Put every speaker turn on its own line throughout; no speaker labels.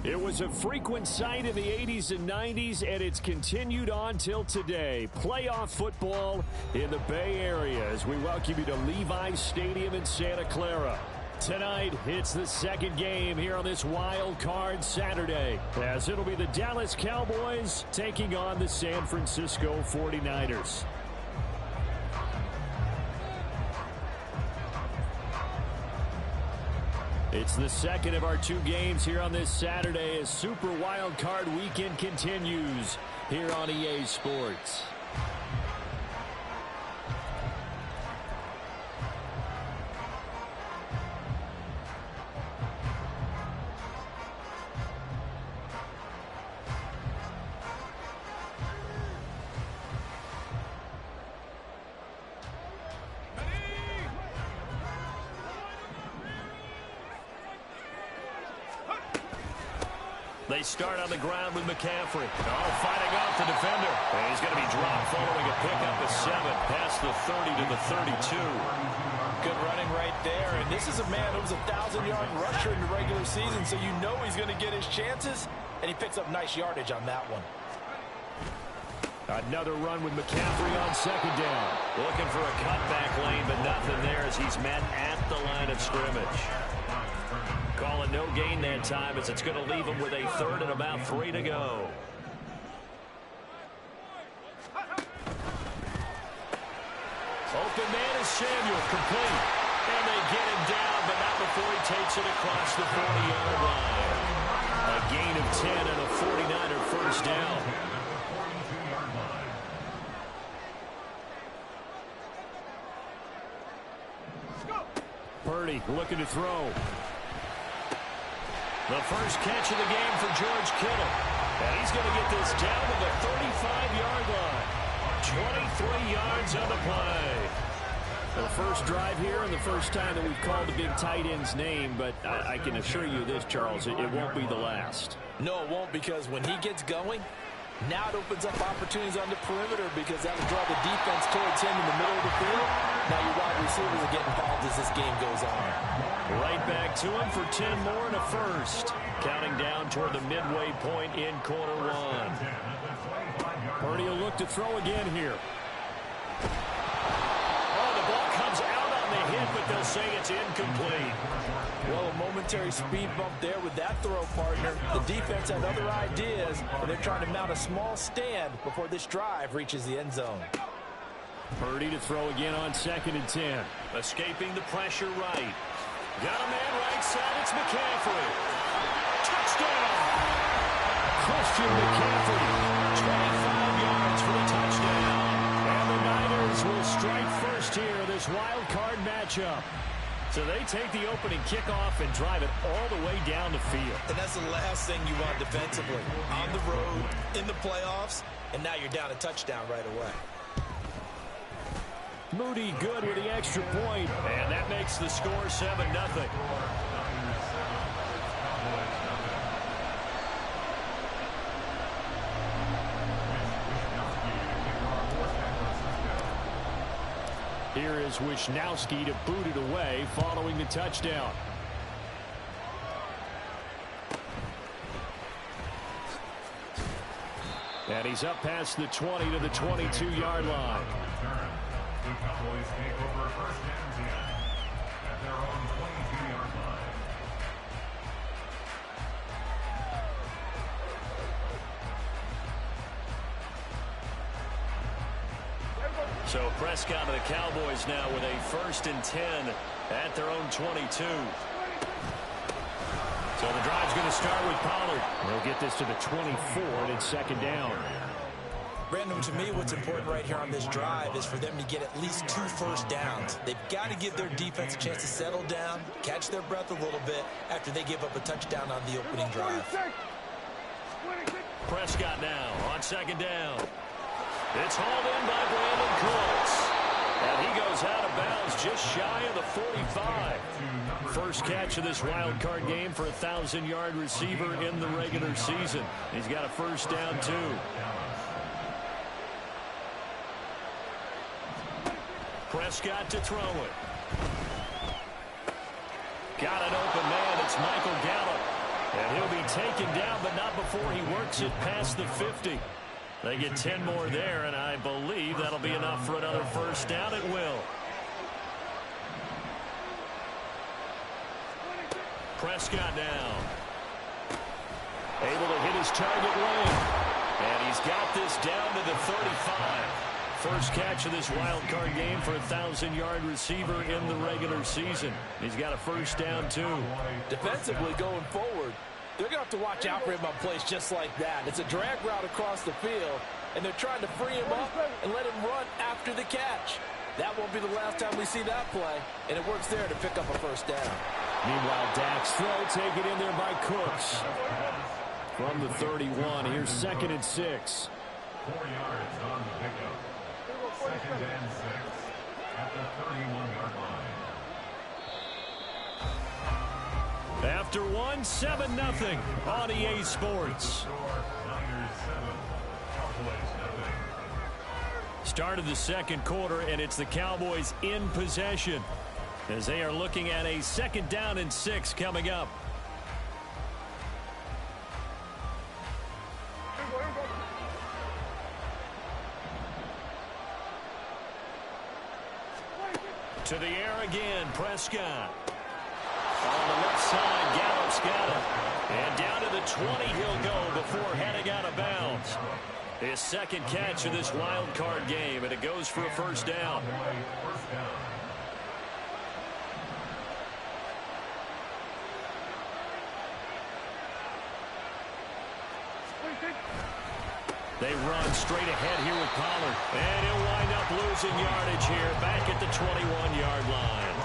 It was a frequent sight in the 80s and 90s, and it's continued on till today. Playoff football in the Bay Area as we welcome you to Levi's Stadium in Santa Clara. Tonight, it's the second game here on this Wild Card Saturday, as it'll be the Dallas Cowboys taking on the San Francisco 49ers. It's the second of our two games here on this Saturday as Super Wild Card Weekend continues here on EA Sports. They start on the ground with McCaffrey. Oh, fighting off the defender. And he's going to be dropped following a pickup of 7 past the 30 to the 32.
Good running right there. And this is a man who was a 1,000-yard rusher in the regular season, so you know he's going to get his chances. And he picks up nice yardage on that one.
Another run with McCaffrey on second down. Looking for a cutback lane, but nothing there as he's met at the line of scrimmage. Calling no gain that time as it's going to leave him with a third and about 3 to go. Open man is Samuel, complete. And they get him down, but not before he takes it across the 40-yard line. A gain of 10 and a 49er first down. Purdy looking to throw. The first catch of the game for George Kittle. And he's going to get this down to the 35-yard line. 23 yards on the play. The first drive here and the first time that we've called the big tight end's name, but I can assure you this, Charles, it won't be the last.
No, it won't, because when he gets going, now it opens up opportunities on the perimeter because that'll draw the defense towards him in the middle of the field. Now your wide receivers are getting involved as this game goes on.
Right back to him for 10 more and a first. Counting down toward the midway point in quarter one. Purdy will look to throw again here. Oh, the ball comes out on the hit, but they'll say it's incomplete.
Well, a momentary speed bump there with that throw, partner. The defense had other ideas, and they're trying to mount a small stand before this drive reaches the end zone.
Purdy to throw again on second and 10. Escaping the pressure right. Got a man right side. It's McCaffrey. Touchdown! Christian McCaffrey. 25 yards for the touchdown. And the Niners will strike first here, this wild card matchup. So they take the opening kickoff and drive it all the way down the field.
And that's the last thing you want defensively. On the road, in the playoffs, and now you're down a touchdown right away.
Moody good with the extra point, and that makes the score 7-0. Here is Wisnowski to boot it away following the touchdown. And he's up past the 20 to the 22-yard line.
The Cowboys take over first and 10 at their own 22-yard line.
So Prescott to the Cowboys now with a first and 10 at their own 22. So the drive's going to start with Pollard. They'll get this to the 24, and it's second down.
Brandon, to me, what's important right here on this drive is for them to get at least 2 first downs. They've got to give their defense a chance to settle down, catch their breath a little bit after they give up a touchdown on the opening drive.
Prescott now on second down. It's hauled in by Brandon Cooks. And he goes out of bounds just shy of the 45. First catch of this wild card game for a 1,000-yard receiver in the regular season. He's got a first down, too. Prescott to throw it. Got an open man. It's Michael Gallup. And he'll be taken down, but not before he works it past the 50. They get 10 more there, and I believe that'll be enough for another first down. It will. Prescott now. Able to hit his target lane. And he's got this down to the 35. First catch of this wild card game for a 1,000-yard receiver in the regular season. He's got a first down, too.
Defensively going forward, they're going to have to watch out for him on plays just like that. It's a drag route across the field, and they're trying to free him up and let him run after the catch. That won't be the last time we see that play, and it works there to pick up a first down.
Meanwhile, Dak's throw taken in there by Cooks. From the 31, here's 2nd and 6.
4 yards on the pickup. 2nd and 6 at the 31-yard line.
After one, 7-0 on EA Sports.
Niners 7, Cowboys nothing.
Start of the second quarter, and it's the Cowboys in possession as they are looking at a 2nd down and 6 coming up. To the air again, Prescott. On the left side, Gallup's got it. And down to the 20 he'll go before heading out of bounds. His 2nd catch of this wild card game, and it goes for a first down. They run straight ahead here with Pollard. And he'll wind up losing yardage here back at the 21-yard line.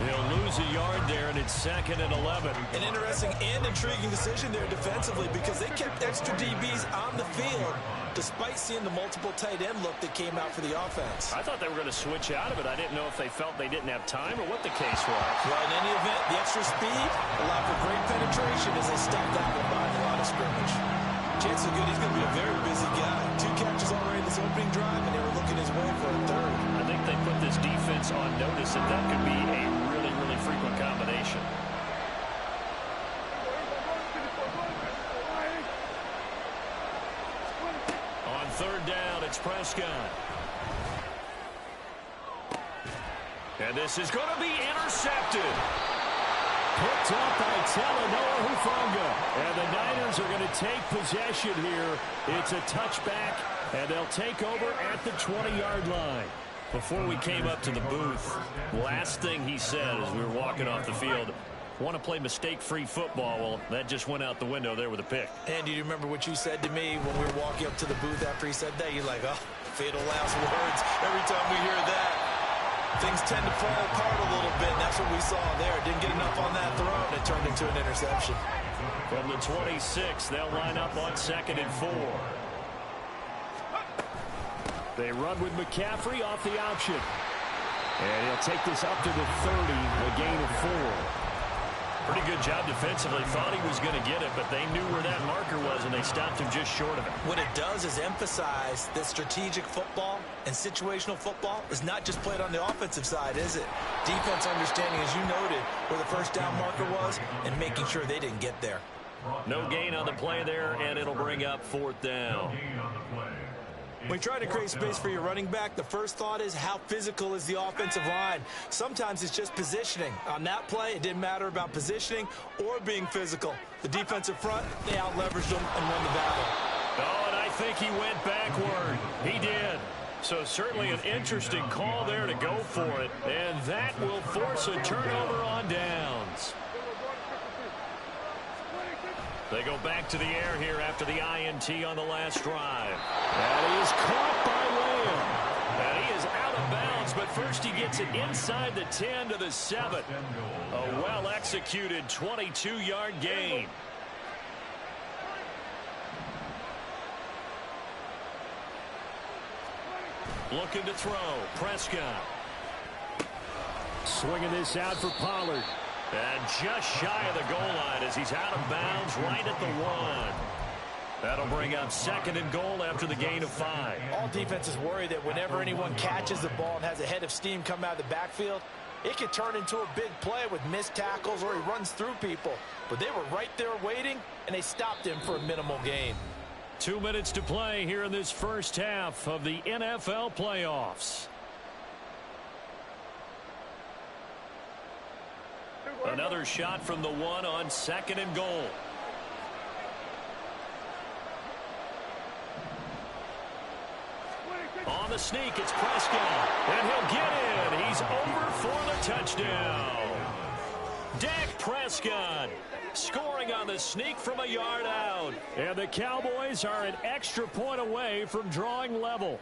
He'll lose a yard there, and it's 2nd and 11.
An interesting and intriguing decision there defensively because they kept extra DBs on the field despite seeing the multiple tight end look that came out for the offense.
I thought they were going to switch out of it. I didn't know if they felt they didn't have time or what the case was.
Well, in any event, the extra speed allowed for great penetration as they stopped that one behind the line of scrimmage. Chances are good he's going to be a very busy guy. 2 catches already this opening drive, and they were looking his way for a 3rd.
I think they put this defense on notice that that could be a really, really frequent combination. On 3rd down, it's Prescott. And this is going to be intercepted. Picked up by Talanoa Hufanga. And the Niners are going to take possession here. It's a touchback, and they'll take over at the 20-yard line. Before we came up to the booth, last thing he said as we were walking off the field, want to play mistake-free football. Well, that just went out the window there with a pick.
And do you remember what you said to me when we were walking up to the booth after he said that? You're like, oh, fatal last words. Every time we hear that, things tend to fall apart a little bit, and that's what we saw there. Didn't get enough on that throw, and it turned into an interception.
From the 26, they'll line up on 2nd and 4. They run with McCaffrey off the option. And he'll take this up to the 30, a gain of 4. Pretty good job defensively. Thought he was going to get it, but they knew where that marker was, and they stopped him just short of it.
What it does is emphasize that strategic football and situational football is not just played on the offensive side, is it? Defense understanding, as you noted, where the first down marker was and making sure they didn't get there.
No gain on the play there, and it'll bring up 4th down.
When you're trying to create space for your running back, the first thought is how physical is the offensive line. Sometimes it's just positioning. On that play, it didn't matter about positioning or being physical. The defensive front, they out-leveraged them and won the battle.
Oh, and I think he went backward. He did. So certainly an interesting call there to go for it. And that will force a turnover on downs. They go back to the air here after the INT on the last drive. And he is caught by Lamb. And he is out of bounds, but first he gets it inside the 10 to the 7. A well-executed 22-yard gain. Looking to throw. Prescott. Swinging this out for Pollard. And just shy of the goal line as he's out of bounds right at the 1. That'll bring up 2nd and goal after the gain of 5.
All defenses worry that whenever anyone catches the ball and has a head of steam come out of the backfield, it could turn into a big play with missed tackles or he runs through people. But they were right there waiting, and they stopped him for a minimal gain.
2 minutes to play here in this first half of the NFL playoffs. Another shot from the one on 2nd and goal. On the sneak, it's Prescott. And he'll get in. He's over for the touchdown. Dak Prescott scoring on the sneak from a yard out. And the Cowboys are an extra point away from drawing level.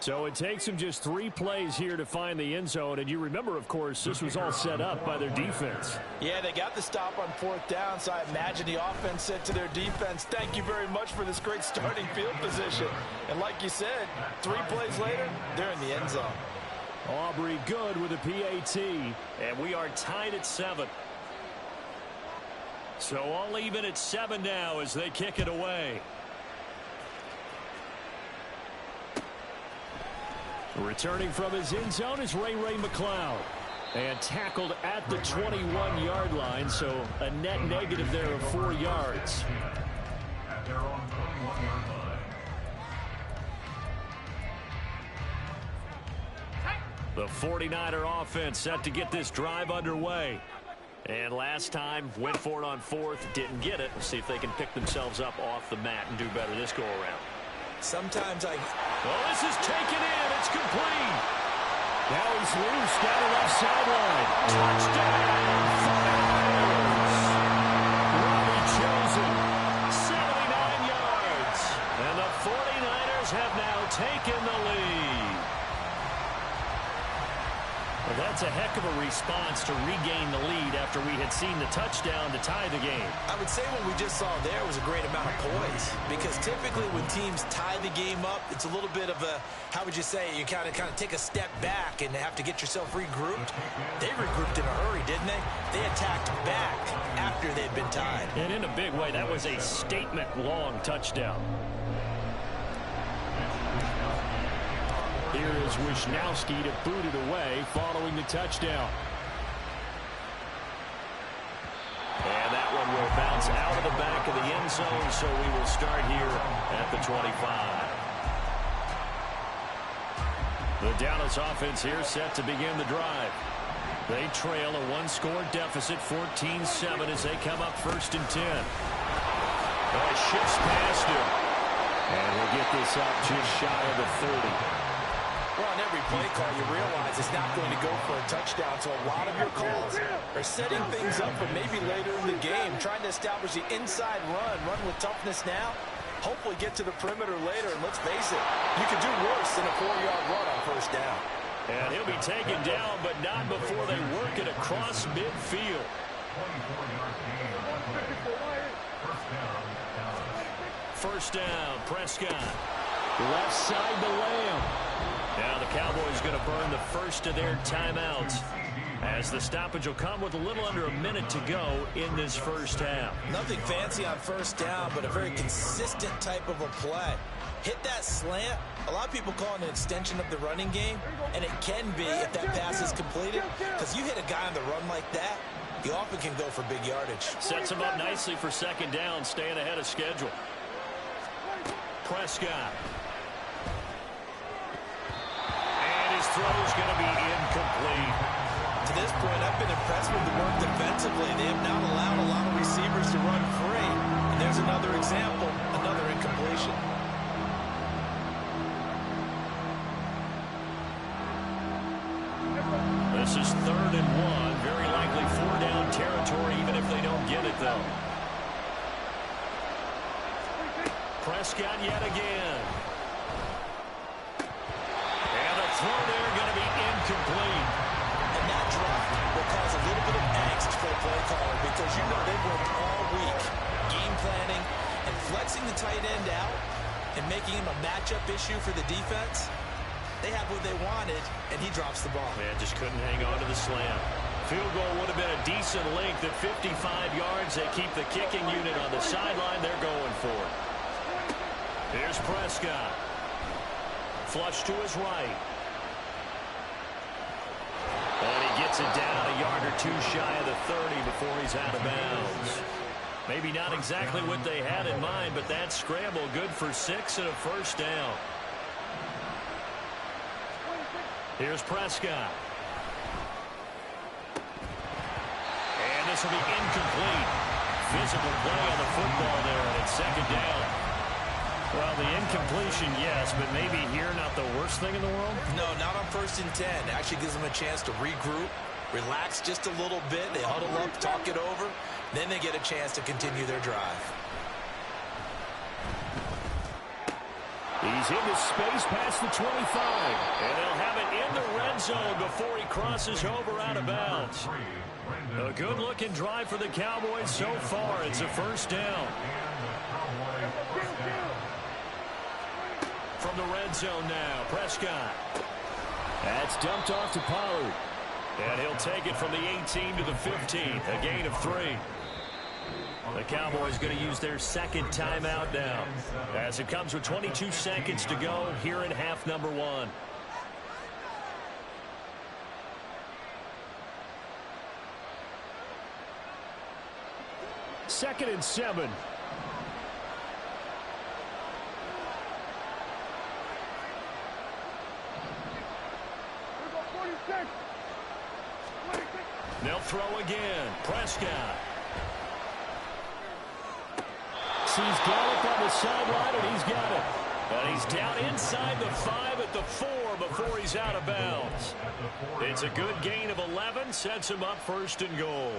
So it takes them just 3 plays here to find the end zone. And you remember, of course, this was all set up by their defense.
Yeah, they got the stop on 4th down, so I imagine the offense said to their defense, thank you very much for this great starting field position. And like you said, 3 plays later, they're in the end zone.
Aubrey good with a PAT, and we are tied at 7. So all even at 7 now as they kick it away. Returning from his end zone is Ray McCloud. And tackled at the 21-yard line, so a net negative there of 4 yards.
At their own 21-yard line.
The 49er offense set to get this drive underway. And last time, went for it on 4th, didn't get it. We'll see if they can pick themselves up off the mat and do better this go-around.
Sometimes
Well, this is taken in. It's complete. Now he's loose down the left sideline. Touchdown, 49ers. Robbie Chosen, 79 yards. And the 49ers have now taken the lead. Well, that's a heck of a response to regain the lead after we had seen the touchdown to tie the game.
I would say what we just saw there was a great amount of poise, because typically when teams tie the game up, it's a little bit of a, how would you say, you kind of take a step back and have to get yourself regrouped. They regrouped in a hurry, didn't they? They attacked back after they'd been tied.
And in a big way, that was a statement-long touchdown. Here is Wisnowski to boot it away following the touchdown. And that one will bounce out of the back of the end zone, so we will start here at the 25. The Dallas offense here set to begin the drive. They trail a 1-score deficit, 14-7 as they come up 1st and 10. Shifts past him. And we'll get this up just shy of the 30.
Well, on every play call, you realize it's not going to go for a touchdown, so a lot of your calls are setting things up for maybe later in the game, trying to establish the inside run with toughness now, hopefully get to the perimeter later, and let's face it, you could do worse than a 4-yard run on 1st down.
And he'll be taken down, but not before they work it across midfield.
24-yard gain.
First down, Prescott. Left side to Lamb. Now the Cowboys going to burn the first of their timeouts as the stoppage will come with a little under a minute to go in this first half.
Nothing fancy on 1st down, but a very consistent type of a play. Hit that slant. A lot of people call it an extension of the running game, and it can be if that pass is completed, because you hit a guy on the run like that, you often can go for big yardage.
Sets him up nicely for 2nd down, staying ahead of schedule. Prescott. His throw is going to be incomplete.
To this point, I've been impressed with the work defensively. They have not allowed a lot of receivers to run free. And there's another example, another incompletion.
This is 3rd and 1. Very likely 4-down territory, even if they don't get it, though. Prescott yet again. Throw there going to be incomplete.
And that drop will cause a little bit of angst for the play caller, because you know they've worked all week game planning and flexing the tight end out and making him a matchup issue for the defense. They have what they wanted, and he drops the ball.
Man, just couldn't hang on to the slam. Field goal would have been a decent length at 55 yards. They keep the kicking unit on the sideline. They're going for it. Here's Prescott. Flush to his right. And gets it down a yard or two shy of the 30 before he's out of bounds. Maybe not exactly what they had in mind, but that scramble good for 6 and a first down. Here's Prescott. And this will be incomplete. Physical play on the football there, and it's second down. Well, the incompletion, yes, but maybe here not the worst thing in the world?
No, not on 1st and 10. Actually gives them a chance to regroup, relax just a little bit. They huddle up, talk it over. Then they get a chance to continue their drive.
He's into space past the 25. And they'll have it in the red zone before he crosses over out of bounds. A good-looking drive for the Cowboys so far. It's a first down. From the red zone now, Prescott. That's dumped off to Pollard. And he'll take it from the 18 to the 15. A gain of 3. The Cowboys going to use their second timeout now, as it comes with 22 seconds to go here in half number 1. Second and 7. They'll throw again. Prescott. Sees Gallup on the sideline, and he's got it. But he's down inside the 5 at the 4 before he's out of bounds. It's a good gain of 11, sets him up first and goal.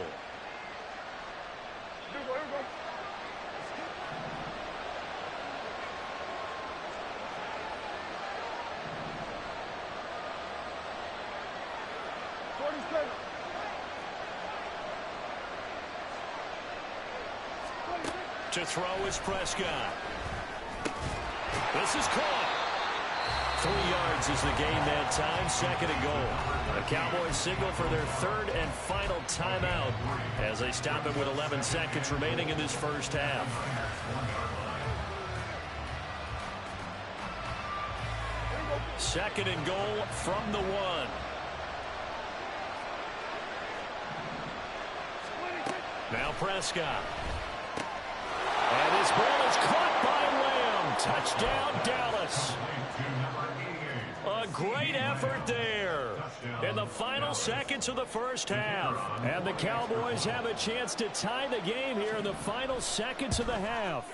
To throw is Prescott. This is caught. 3 yards is the gain that time. Second and goal. The Cowboys signal for their third and final timeout as they stop it with 11 seconds remaining in this first half. Second and goal from the 1. Now Prescott. And his ball is caught by Lamb. Touchdown, Dallas. A great effort there in the final seconds of the first half. And the Cowboys have a chance to tie the game here in the final seconds of the half.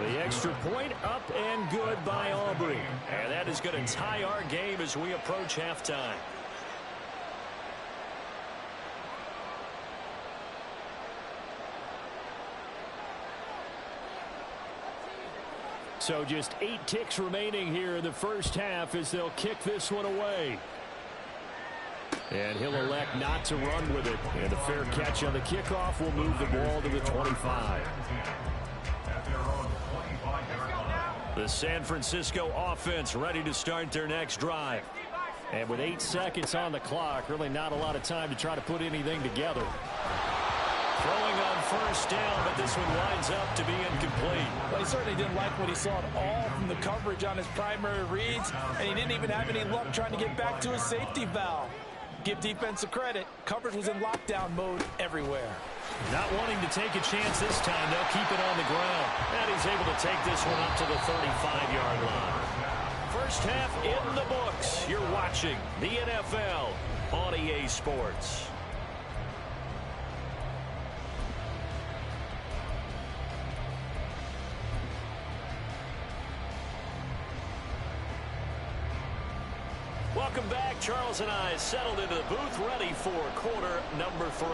The extra point up and good by Aubrey. And that is going to tie our game as we approach halftime. So just 8 ticks remaining here in the first half as they'll kick this one away. And he'll elect not to run with it. And a fair catch on the kickoff will move the ball to the 25. The San Francisco offense ready to start their next drive. And with 8 seconds on the clock, really not a lot of time to try to put anything together. Throwing on first down, but this one winds up to be incomplete.
Well, he certainly didn't like what he saw at all from the coverage on his primary reads, and he didn't even have any luck trying to get back to his safety valve. Give defensive credit. Coverage was in lockdown mode everywhere.
Not wanting to take a chance this time, they'll keep it on the ground. And he's able to take this one up to the 35-yard line. First half in the books. You're watching the NFL on EA Sports. Welcome back. Charles and I settled into the booth, ready for quarter number 3.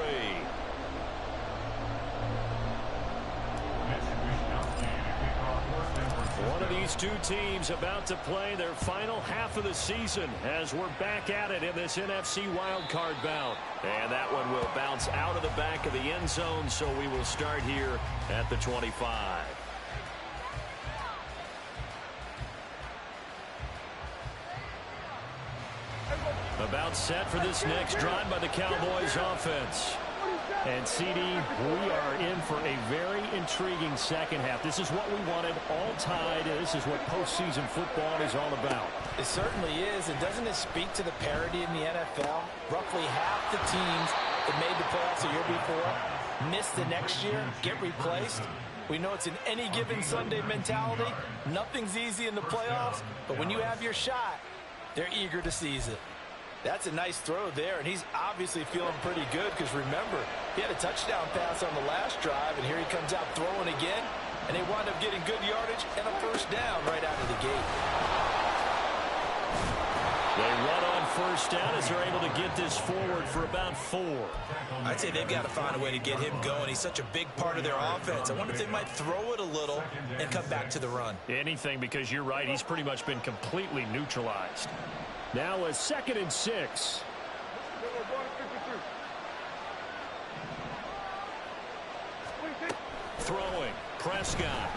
One of these two teams about to play their final half of the season as we're back at it in this NFC wildcard bout. And that one will bounce out of the back of the end zone, so we will start here at the 25. About set for this next drive by the Cowboys offense. And, CD, we are in for a very intriguing second half. This is what we wanted, all tied. This is what postseason football is all about.
It certainly is. And doesn't it speak to the parity in the NFL? Roughly half the teams that made the playoffs a year before miss the next year, get replaced. We know it's an any given Sunday mentality. Nothing's easy in the playoffs, but when you have your shot, they're eager to seize it. That's a nice throw there, and he's obviously feeling pretty good because, remember, he had a touchdown pass on the last drive, and here he comes out throwing again, and they wind up getting good yardage and a first down right out of the gate.
They run on first down as they're able to get this forward for about 4.
I'd say they've got to find a way to get him going. He's such a big part of their offense. I wonder if they might throw it a little and come back to the run.
Anything, because you're right, he's pretty much been completely neutralized. Now a 2nd and 6. Throwing, Prescott.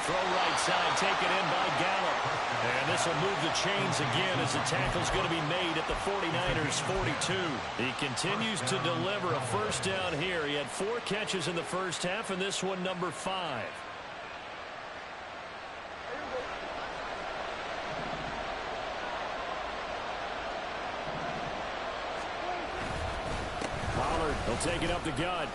Throw right side, taken in by Gallup. And this will move the chains again as the tackle's going to be made at the 49ers 42. He continues to deliver a first down here. He had 4 catches in the first half, and this one number 5. He'll take it up the gut.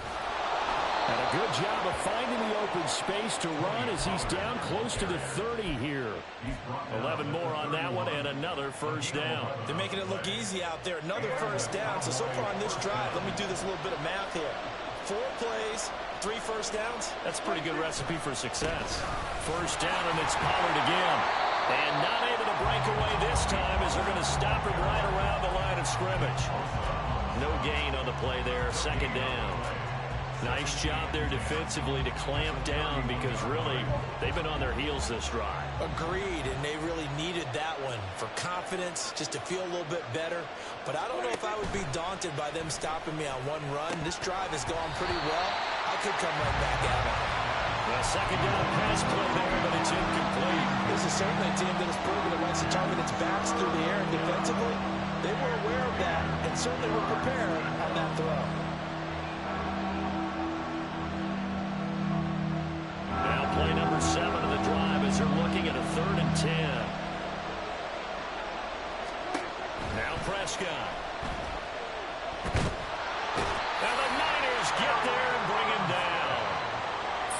And a good job of finding the open space to run as he's down close to the 30 here. 11 more on that one and another first down.
They're making it look easy out there. Another first down. So far on this drive, let me do this little bit of math here. 4 plays, 3 first downs.
That's a pretty good recipe for success. First down, and it's Pollard again. And not able to break away this time as they're going to stop him right around the line of scrimmage. No gain on the play there, 2nd down. Nice job there defensively to clamp down because really they've been on their heels this drive.
Agreed, and they really needed that one for confidence, just to feel a little bit better. But I don't know if I would be daunted by them stopping me on one run. This drive has gone pretty well. I could come right back at it.
The 2nd down pass play there, but it's incomplete.
This is certainly a team that has proven it likes to target its backs through the air, and defensively, they were aware of that and certainly were prepared on that throw.
Now play number 7 of the drive as they're looking at a 3rd and 10. Now Prescott. And the Niners get there and bring him down.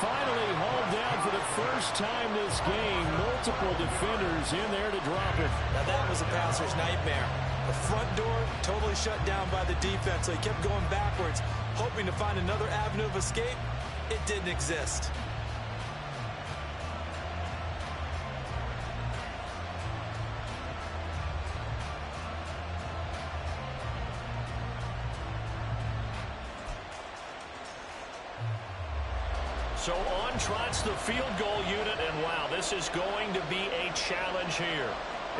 Finally hauled down for the first time this game. Multiple defenders in there to drop it.
Now that was a passer's nightmare. The front door totally shut down by the defense, so he kept going backwards, hoping to find another avenue of escape. It didn't exist.
So on trots the field goal unit, and wow, this is going to be a challenge here.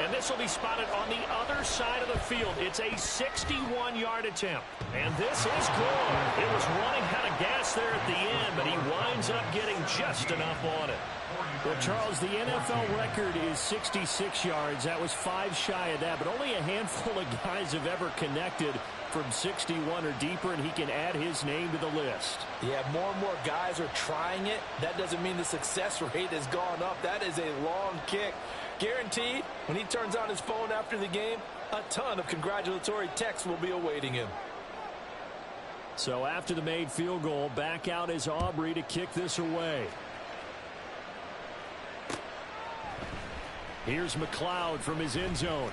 And this will be spotted on the other side of the field. It's a 61-yard attempt. And this is good. It was running out of gas there at the end, but he winds up getting just enough on it. Well, Charles, the NFL record is 66 yards. That was 5 shy of that, but only a handful of guys have ever connected from 61 or deeper, and he can add his name to the list.
Yeah, more and more guys are trying it. That doesn't mean the success rate has gone up. That is a long kick. Guaranteed, when he turns on his phone after the game, a ton of congratulatory texts will be awaiting him.
So after the made field goal, back out is Aubrey to kick this away. Here's McLeod from his end zone.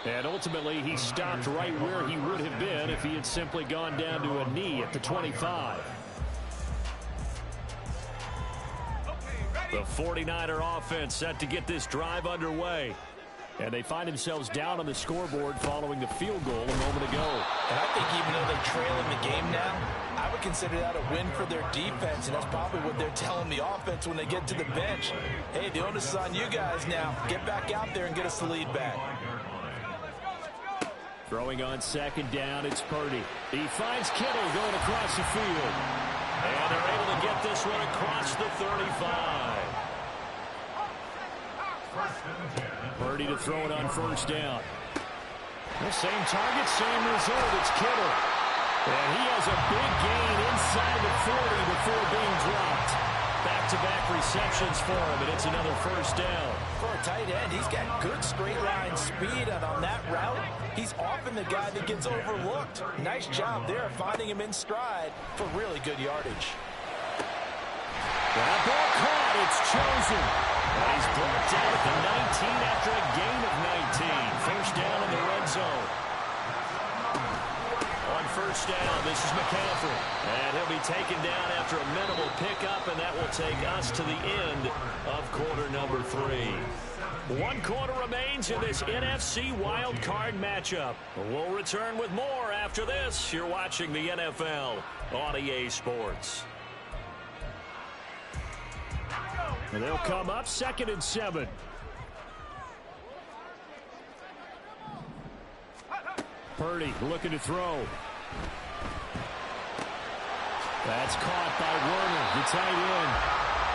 And ultimately, he stopped right where he would have been if he had simply gone down to a knee at the 25. The 49er offense set to get this drive underway. And they find themselves down on the scoreboard following the field goal a moment ago.
And I think even though they trail in the game now, I would consider that a win for their defense, and that's probably what they're telling the offense when they get to the bench. Hey, the onus is on you guys now. Get back out there and get us the lead back.
Throwing on 2nd down, it's Purdy. He finds Kittle going across the field. And they're able to get this one across the 35. Purdy to throw it on 1st down. The same target, same result. It's Kittle. And he has a big gain inside the 40 before being dropped. Back-to-back receptions for him, and it's another first down.
For a tight end, he's got good straight line speed, and on that route, he's often the guy that gets overlooked. Nice job there finding him in stride for really good yardage.
That ball caught. It's chosen. And he's brought down at the 19 after a gain of 19. First down in the red zone. On first down, this is McCaffrey. And he'll be taken down after a minimal pickup, and that will take us to the end of quarter number 3. 1 quarter remains in this NFC wild card matchup. We'll return with more after this. You're watching the NFL on EA Sports. And they'll come up 2nd and 7. Purdy looking to throw. That's caught by Werner, the tight end.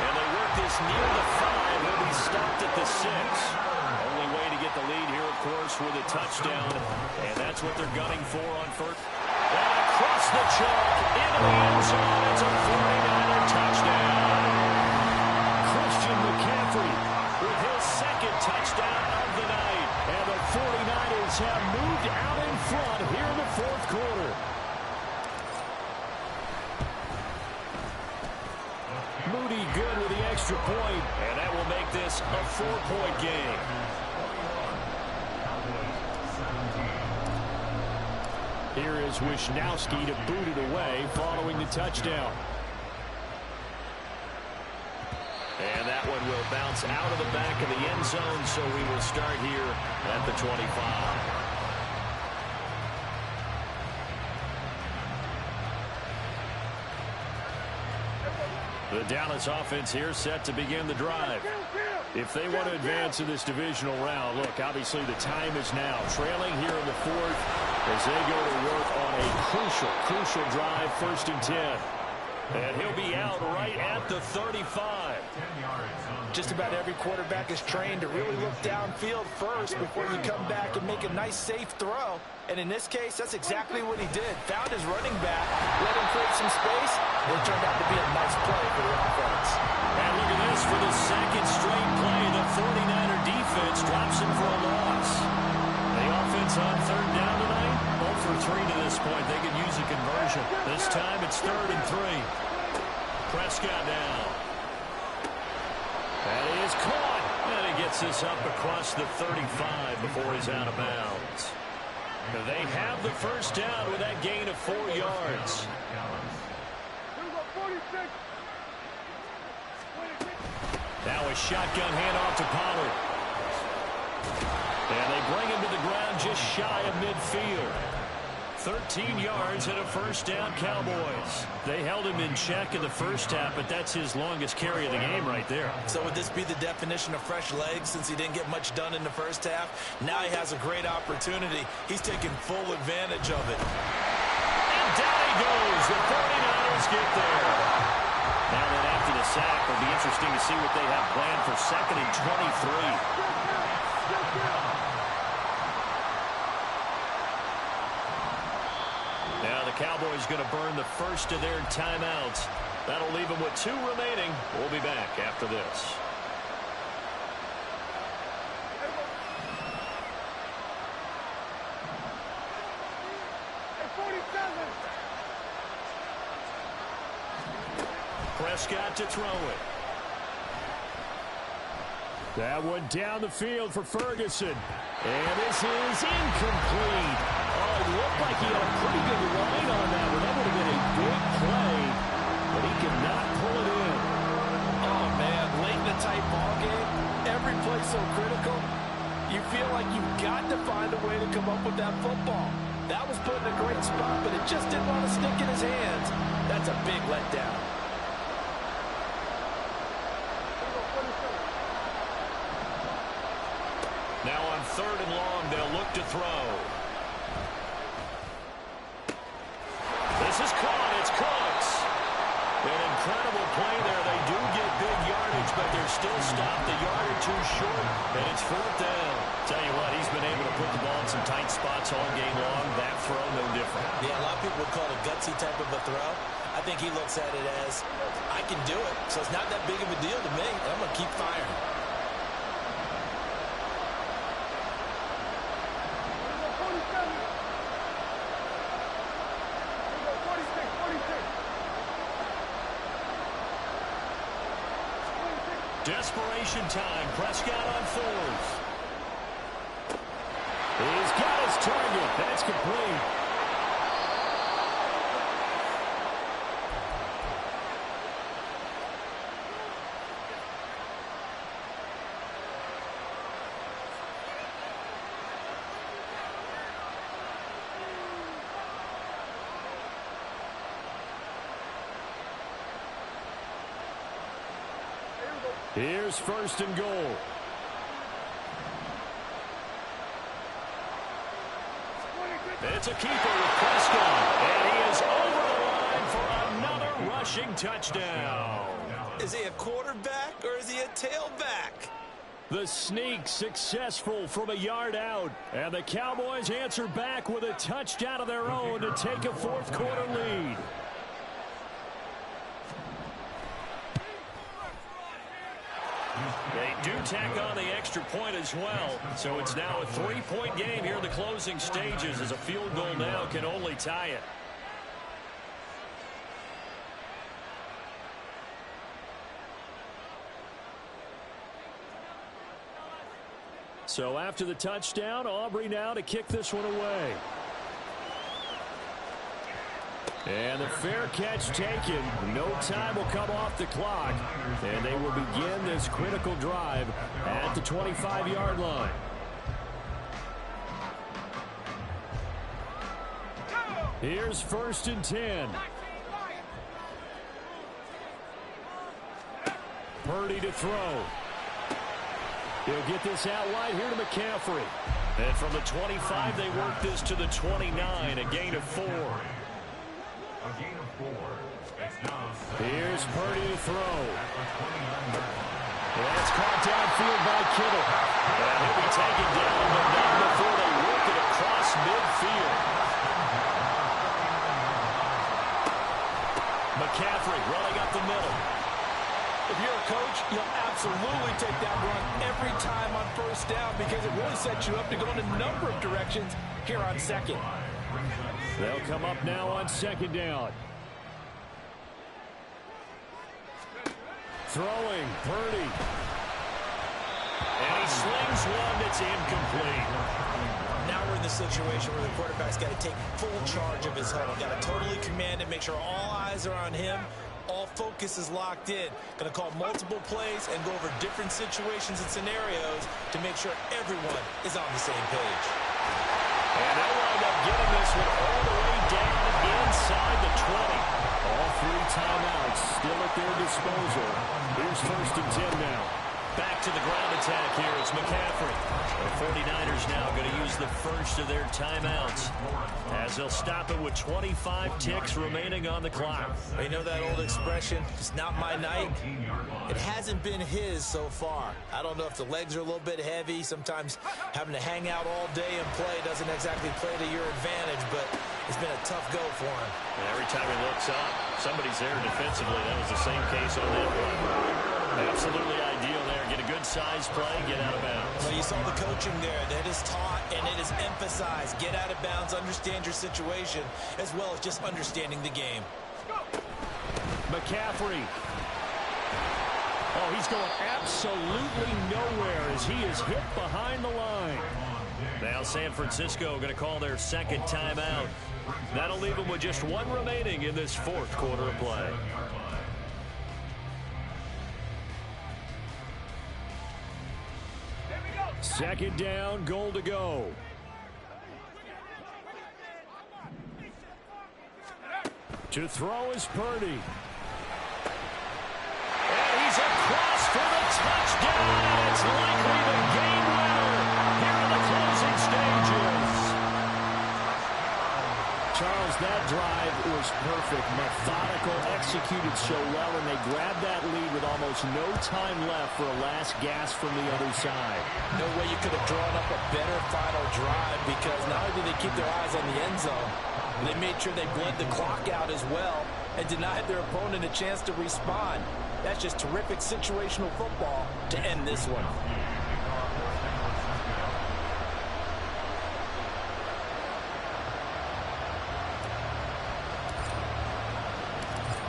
And they work this near the 5. He'll be stopped at the 6. Only way to get the lead here, of course, with a touchdown. And that's what they're gunning for on first. And across the chalk, into the end zone. It's a 49er touchdown. McCaffrey with his 2nd touchdown of the night. And the 49ers have moved out in front here in the 4th quarter. Moody good with the extra point, and that will make this a 4-point game. Here is Wisnowski to boot it away following the touchdown. And that one will bounce out of the back of the end zone, so we will start here at the 25. The Dallas offense here set to begin the drive. If they want to advance in this divisional round, look, obviously the time is now. Trailing here in the 4th as they go to work on a crucial drive, 1st and 10. And he'll be out right at the 35.
Just about every quarterback is trained to really look downfield first before you come back and make a nice, safe throw. And in this case, that's exactly what he did. Found his running back, let him create some space. It turned out to be a nice play for the offense.
And look at this for the 2nd straight play. The 49er defense drops him for a loss. The offense on 3rd down tonight, 0 for 3 to this point. They could use a conversion. This time it's 3rd and 3. Prescott now. That is caught. And he gets this up across the 35 before he's out of bounds. They have the first down with that gain of 4 yards. Now a shotgun handoff to Pollard. And they bring him to the ground just shy of midfield. 13 yards and a first down, Cowboys. They held him in check in the first half, but that's his longest carry of the game right there.
So would this be the definition of fresh legs since he didn't get much done in the first half? Now he has a great opportunity. He's taking full advantage of it.
And down he goes. The 49ers get there. Now that after the sack, it'll be interesting to see what they have planned for 2nd and 23. Now the Cowboys going to burn the first of their timeouts. That'll leave them with 2 remaining. We'll be back after this. Prescott to throw it. That one down the field for Ferguson. And this is incomplete. Oh, it looked like he had a pretty good line on that one. That would have been a big play, but he could not pull it in.
Oh, man, late in the tight ball game, every play so critical. You feel like you've got to find a way to come up with that football. That was put in a great spot, but it just didn't want to stick in his hands. That's a big letdown.
Now on 3rd and long, they'll look to throw. This is caught. It's Cooks. An incredible play there. They do get big yardage but they're still stopped a yard or two short, and it's fourth down. Tell you what, he's been able to put the ball in some tight spots all game long. That throw, no different.
Yeah, a lot of people would call it a gutsy type of a throw. I think he looks at it as, I can do it, so it's not that big of a deal to me. I'm going to keep firing.
Desperation time. Prescott on fourth. He's got his target. That's complete. Here's first and goal. It's a keeper with Prescott, and he is over the line for another rushing touchdown.
Is he a quarterback or is he a tailback?
The sneak successful from a yard out, and the Cowboys answer back with a touchdown of their own to take a fourth quarter lead. They do tack on the extra point as well, so it's now a 3-point game here in the closing stages, as a field goal now can only tie it. So after the touchdown, Aubrey now to kick this one away. And the fair catch taken. No time will come off the clock. And they will begin this critical drive at the 25-yard line. Here's first and 10. Purdy to throw. He'll get this out wide here to McCaffrey. And from the 25, they work this to the 29, a gain of 4. Here's Purdy to throw. And it's caught downfield by Kittle. And he'll be taken down, but not before they work it across midfield. McCaffrey running up the middle.
If you're a coach, you'll absolutely take that run every time on first down because it really sets you up to go in a number of directions here on second.
They'll come up now on second down. Throwing, Purdy. And he slings one that's incomplete.
Now we're in the situation where the quarterback's got to take full charge of his huddle. Got to totally command it, make sure all eyes are on him. All focus is locked in. Going to call multiple plays and go over different situations and scenarios to make sure everyone is on the same page.
And they'll wind up getting this one all the way down inside the 20. All 3 timeouts still at their disposal. Here's first and 10 now. Back to the ground attack here. It's McCaffrey. The 49ers now going to use the first of their timeouts as they'll stop it with 25 ticks remaining on the clock.
You know that old expression, it's not my night? It hasn't been his so far. I don't know if the legs are a little bit heavy. Sometimes having to hang out all day and play doesn't exactly play to your advantage, but it's been a tough go for him.
And every time he looks up, somebody's there defensively. That was the same case on that one. Absolutely ideal there. Get a good size play, get out of bounds.
Well, you saw the coaching there. That is taught and it is emphasized. Get out of bounds, understand your situation, as well as just understanding the game.
McCaffrey. Oh, he's going absolutely nowhere as he is hit behind the line. Now San Francisco going to call their second timeout. That'll leave them with just 1 remaining in this fourth quarter of play. Second down, goal to go. To throw is Purdy. And he's across for the touchdown. And it's likely the game winner here in the closing stages. Charles, that drive was almost perfect, methodical, executed so well, and they grabbed that lead with almost no time left for a last gasp from the other side.
No way you could have drawn up a better final drive, because not only did they keep their eyes on the end zone, they made sure they bled the clock out as well and denied their opponent a chance to respond. That's just terrific situational football to end this one.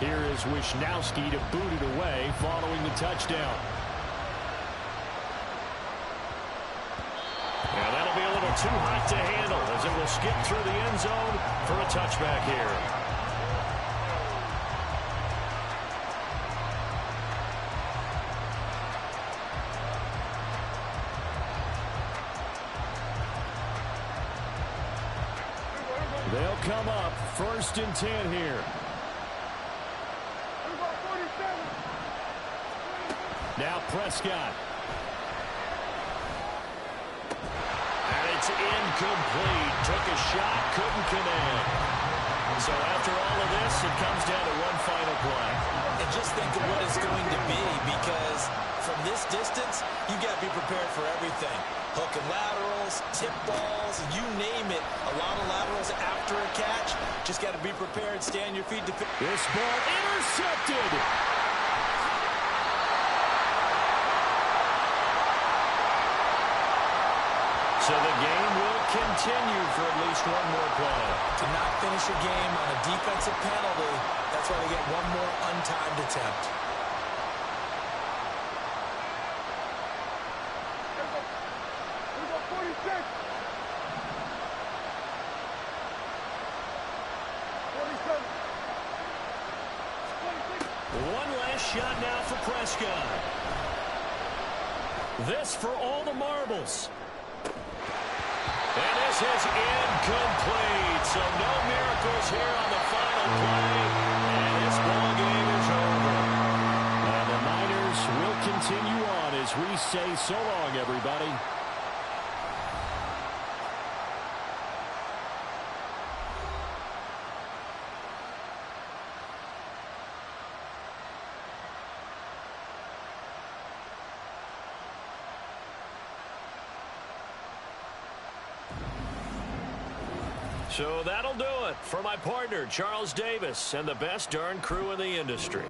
Here is Wisnowski to boot it away following the touchdown. And that'll be a little too hot to handle as it will skip through the end zone for a touchback here. They'll come up 1st and 10 here. Now Prescott. And it's incomplete. Took a shot, couldn't connect. So after all of this, it comes down to one final play.
And just think of what it's going to be, because from this distance, you got to be prepared for everything. Hook and laterals, tip balls, you name it. A lot of laterals after a catch. Just got to be prepared, stay on your feet.
This ball intercepted. So the game will continue for at least one more play.
To not finish a game on a defensive penalty, that's why they get one more untimed attempt.
One last shot now for Prescott. This for all the marbles. And this is incomplete. So no miracles here on the final play. And this ball game is over. And the Niners will continue on as we say so long, everybody. So that'll do it for my partner, Charles Davis, and the best darn crew in the industry.